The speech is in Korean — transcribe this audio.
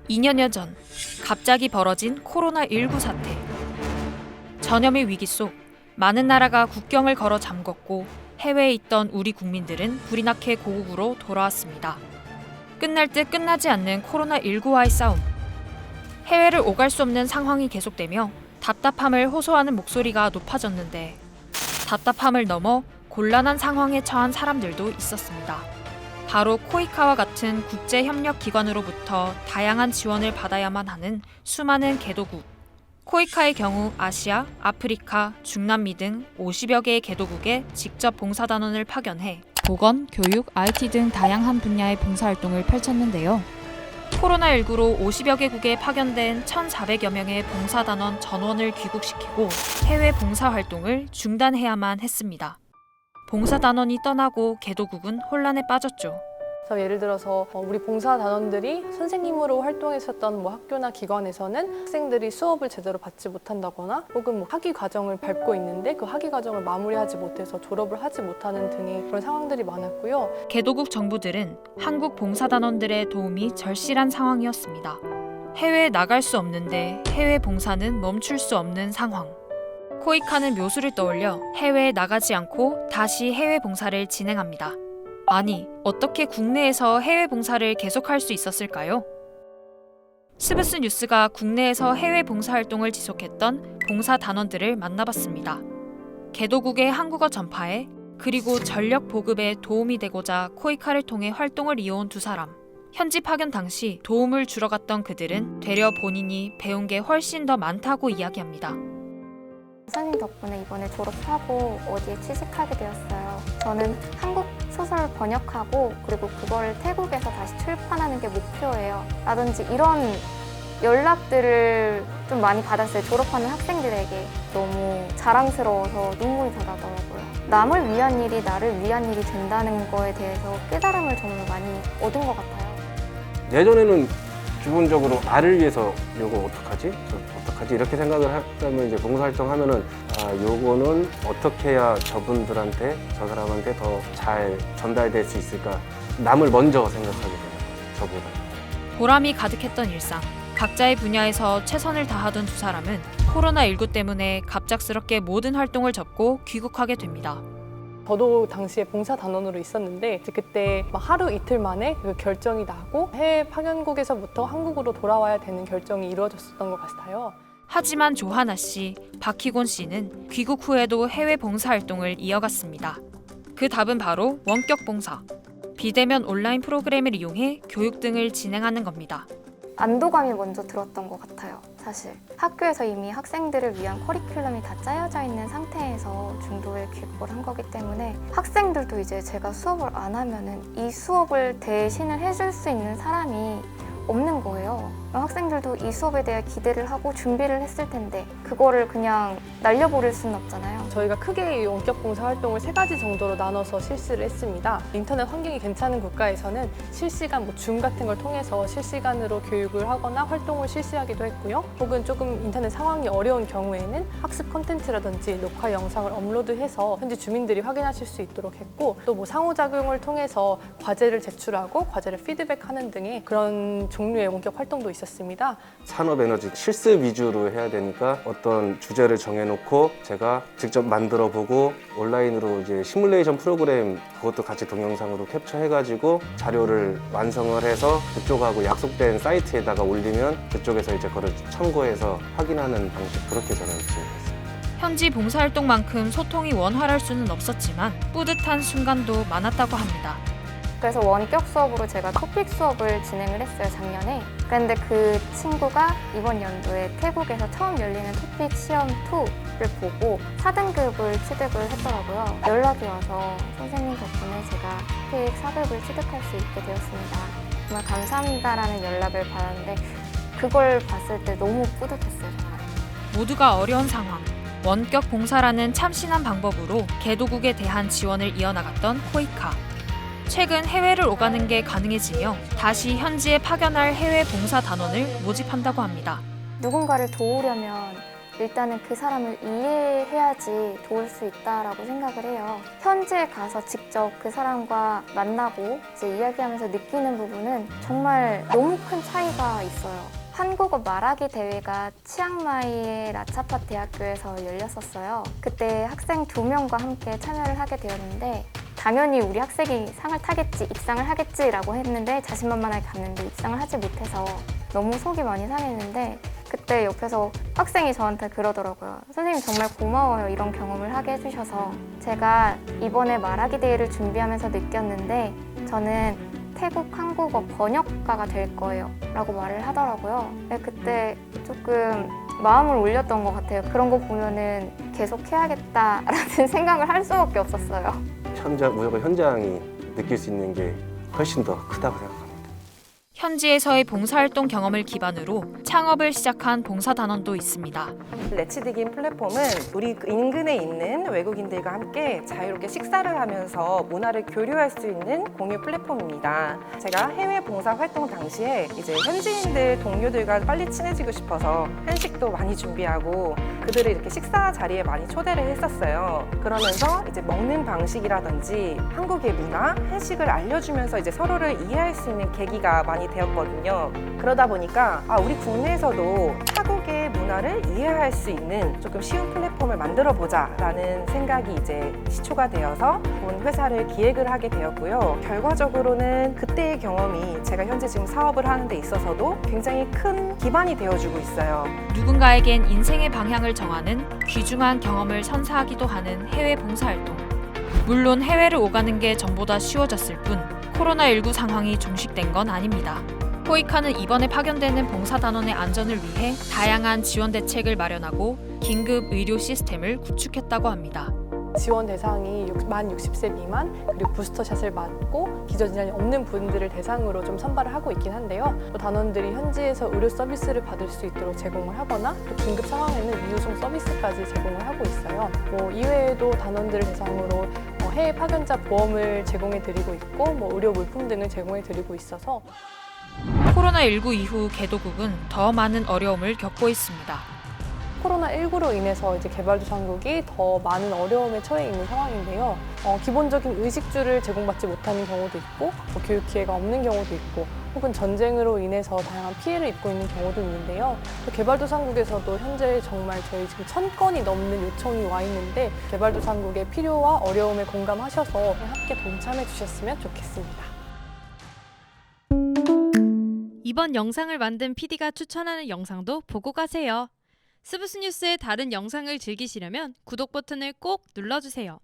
2년여 전 갑자기 벌어진 코로나19 사태. 전염의 위기 속 많은 나라가 국경을 걸어 잠궜고 해외에 있던 우리 국민들은 불이 나게 고국으로 돌아왔습니다. 끝날 듯 끝나지 않는 코로나19와의 싸움. 해외를 오갈 수 없는 상황이 계속되며 답답함을 호소하는 목소리가 높아졌는데 답답함을 넘어 곤란한 상황에 처한 사람들도 있었습니다. 바로 코이카와 같은 국제협력기관으로부터 다양한 지원을 받아야만 하는 수많은 개도국. 코이카의 경우 아시아, 아프리카, 중남미 등 50여 개의 개도국에 직접 봉사단원을 파견해 보건, 교육, IT 등 다양한 분야의 봉사활동을 펼쳤는데요. 코로나19로 50여 개국에 파견된 1,400여 명의 봉사단원 전원을 귀국시키고 해외 봉사활동을 중단해야만 했습니다. 봉사단원이 떠나고 개도국은 혼란에 빠졌죠. 그래서 예를 들어서 우리 봉사단원들이 선생님으로 활동했었던 학교나 기관에서는 학생들이 수업을 제대로 받지 못한다거나 혹은 학위 과정을 밟고 있는데 그 학위 과정을 마무리하지 못해서 졸업을 하지 못하는 등의 그런 상황들이 많았고요. 개도국 정부들은 한국 봉사단원들의 도움이 절실한 상황이었습니다. 해외에 나갈 수 없는데 해외 봉사는 멈출 수 없는 상황. 코이카는 묘수를 떠올려 해외에 나가지 않고 다시 해외 봉사를 진행합니다. 아니, 어떻게 국내에서 해외 봉사를 계속할 수 있었을까요? 스브스 뉴스가 국내에서 해외 봉사 활동을 지속했던 봉사단원들을 만나봤습니다. 개도국의 한국어 전파에 그리고 전력 보급에 도움이 되고자 코이카를 통해 활동을 이어온 두 사람. 현지 파견 당시 도움을 주러 갔던 그들은 되려 본인이 배운 게 훨씬 더 많다고 이야기합니다. 선생님 덕분에 이번에 졸업하고 어디에 취직하게 되었어요. 저는 한국 소설 번역하고 그리고 그거를 태국에서 다시 출판하는 게 목표예요. 라든지 이런 연락들을 좀 많이 받았어요. 졸업하는 학생들에게. 너무 자랑스러워서 눈물이 더 나더라고요. 남을 위한 일이 나를 위한 일이 된다는 거에 대해서 깨달음을 정말 많이 얻은 것 같아요. 예전에는 기본적으로 나를 위해서 요거 어떡하지? 어떡하지? 이렇게 생각을 하면 이제 봉사활동 하면은 요거는 어떻게 해야 저분들한테 저 사람한테 더 잘 전달될 수 있을까? 남을 먼저 생각하게 돼요. 저보다. 보람이 가득했던 일상. 각자의 분야에서 최선을 다하던 두 사람은 코로나19 때문에 갑작스럽게 모든 활동을 접고 귀국하게 됩니다. 저도 당시에 봉사단원으로 있었는데 그때 하루 이틀 만에 그 결정이 나고 해외 파견국에서부터 한국으로 돌아와야 되는 결정이 이루어졌었던 것 같아요. 하지만 조하나 씨, 박희곤 씨는 귀국 후에도 해외 봉사활동을 이어갔습니다. 그 답은 바로 원격 봉사. 비대면 온라인 프로그램을 이용해 교육 등을 진행하는 겁니다. 안도감이 먼저 들었던 것 같아요, 사실. 학교에서 이미 학생들을 위한 커리큘럼이 다 짜여져 있는 상태에서 중도에 귀국을 한 거기 때문에 학생들도 이제 제가 수업을 안 하면은 이 수업을 대신을 해줄 수 있는 사람이 없는 거예요. 학생들도 이 수업에 대해 기대를 하고 준비를 했을 텐데 그거를 그냥 날려버릴 수는 없잖아요. 저희가 크게 이 원격 봉사 활동을 3가지 정도로 나눠서 실시를 했습니다. 인터넷 환경이 괜찮은 국가에서는 실시간 줌 같은 걸 통해서 실시간으로 교육을 하거나 활동을 실시하기도 했고요. 혹은 조금 인터넷 상황이 어려운 경우에는 학습 콘텐츠라든지 녹화 영상을 업로드해서 현지 주민들이 확인하실 수 있도록 했고 또 상호작용을 통해서 과제를 제출하고 과제를 피드백하는 등의 그런 종류의 원격 활동도 있었습니다. 산업에너지 실습 위주로 해야 되니까 어떤 주제를 정해놓고 제가 직접 만들어보고 온라인으로 이제 시뮬레이션 프로그램 그것도 같이 동영상으로 캡처해가지고 자료를 완성을 해서 그쪽하고 약속된 사이트에다가 올리면 그쪽에서 이제 그걸 참고해서 확인하는 방식 그렇게 저는 진행했습니다. 현지 봉사활동만큼 소통이 원활할 수는 없었지만 뿌듯한 순간도 많았다고 합니다. 그래서 원격 수업으로 제가 토픽 수업을 진행을 했어요, 작년에. 그런데 그 친구가 이번 연도에 태국에서 처음 열리는 토픽 시험 2를 보고 4등급을 취득을 했더라고요. 연락이 와서 선생님 덕분에 제가 토픽 4급을 취득할 수 있게 되었습니다. 정말 감사합니다라는 연락을 받았는데 그걸 봤을 때 너무 뿌듯했어요, 정말. 모두가 어려운 상황. 원격 봉사라는 참신한 방법으로 개도국에 대한 지원을 이어나갔던 코이카. 최근 해외를 오가는 게 가능해지며 다시 현지에 파견할 해외 봉사 단원을 모집한다고 합니다. 누군가를 도우려면 일단은 그 사람을 이해해야지 도울 수 있다라고 생각을 해요. 현지에 가서 직접 그 사람과 만나고 이제 이야기하면서 느끼는 부분은 정말 너무 큰 차이가 있어요. 한국어 말하기 대회가 치앙마이의 라차팟 대학교에서 열렸었어요. 그때 학생 2명과 함께 참여를 하게 되었는데 당연히 우리 학생이 상을 타겠지, 입상을 하겠지라고 했는데 자신만만하게 갔는데 입상을 하지 못해서 너무 속이 많이 상했는데 그때 옆에서 학생이 저한테 그러더라고요. 선생님 정말 고마워요. 이런 경험을 하게 해주셔서. 제가 이번에 말하기 대회를 준비하면서 느꼈는데 저는 태국 한국어 번역가가 될 거예요 라고 말을 하더라고요. 그때 조금 마음을 올렸던 것 같아요. 그런 거 보면은 계속 해야겠다라는 생각을 할 수밖에 없었어요. 무조건 현장이 느낄 수 있는 게 훨씬 더 크다고 생각합니다. 현지에서의 봉사활동 경험을 기반으로 창업을 시작한 봉사단원도 있습니다. 레츠디긴 플랫폼은 우리 인근에 있는 외국인들과 함께 자유롭게 식사를 하면서 문화를 교류할 수 있는 공유 플랫폼입니다. 제가 해외 봉사 활동 당시에 이제 현지인들 동료들과 빨리 친해지고 싶어서 한식도 많이 준비하고 그들을 이렇게 식사 자리에 많이 초대를 했었어요. 그러면서 이제 먹는 방식이라든지 한국의 문화, 한식을 알려주면서 이제 서로를 이해할 수 있는 계기가 많이 되었거든요. 그러다 보니까 우리 국내에서도 타국의 문화를 이해할 수 있는 조금 쉬운 플랫폼을 만들어 보자라는 생각이 이제 시초가 되어서 본 회사를 기획을 하게 되었고요. 결과적으로는 그때의 경험이 제가 현재 지금 사업을 하는 데 있어서도 굉장히 큰 기반이 되어주고 있어요. 누군가에겐 인생의 방향을 정하는 귀중한 경험을 선사하기도 하는 해외 봉사활동. 물론 해외를 오가는 게 전보다 쉬워졌을 뿐 코로나19 상황이 종식된 건 아닙니다. 호이카는 이번에 파견되는 봉사단원의 안전을 위해 다양한 지원 대책을 마련하고 긴급 의료 시스템을 구축했다고 합니다. 지원 대상이 만 60세 미만 그리고 부스터샷을 맞고 기저질환이 없는 분들을 대상으로 좀 선발을 하고 있긴 한데요. 또 단원들이 현지에서 의료 서비스를 받을 수 있도록 제공을 하거나 또 긴급 상황에는 이후송 서비스까지 제공을 하고 있어요. 이외에도 단원들을 대상으로 해외 파견자 보험을 제공해 드리고 있고 의료 물품 등을 제공해 드리고 있어서 코로나19 이후 개도국은 더 많은 어려움을 겪고 있습니다. 코로나19로 인해서 이제 개발도상국이 더 많은 어려움에 처해 있는 상황인데요. 기본적인 의식주를 제공받지 못하는 경우도 있고, 교육 기회가 없는 경우도 있고, 혹은 전쟁으로 인해서 다양한 피해를 입고 있는 경우도 있는데요. 또 개발도상국에서도 현재 정말 저희 지금 1000건이 넘는 요청이 와 있는데 개발도상국의 필요와 어려움에 공감하셔서 함께 동참해 주셨으면 좋겠습니다. 이번 영상을 만든 PD가 추천하는 영상도 보고 가세요. 스브스 뉴스의 다른 영상을 즐기시려면 구독 버튼을 꼭 눌러주세요.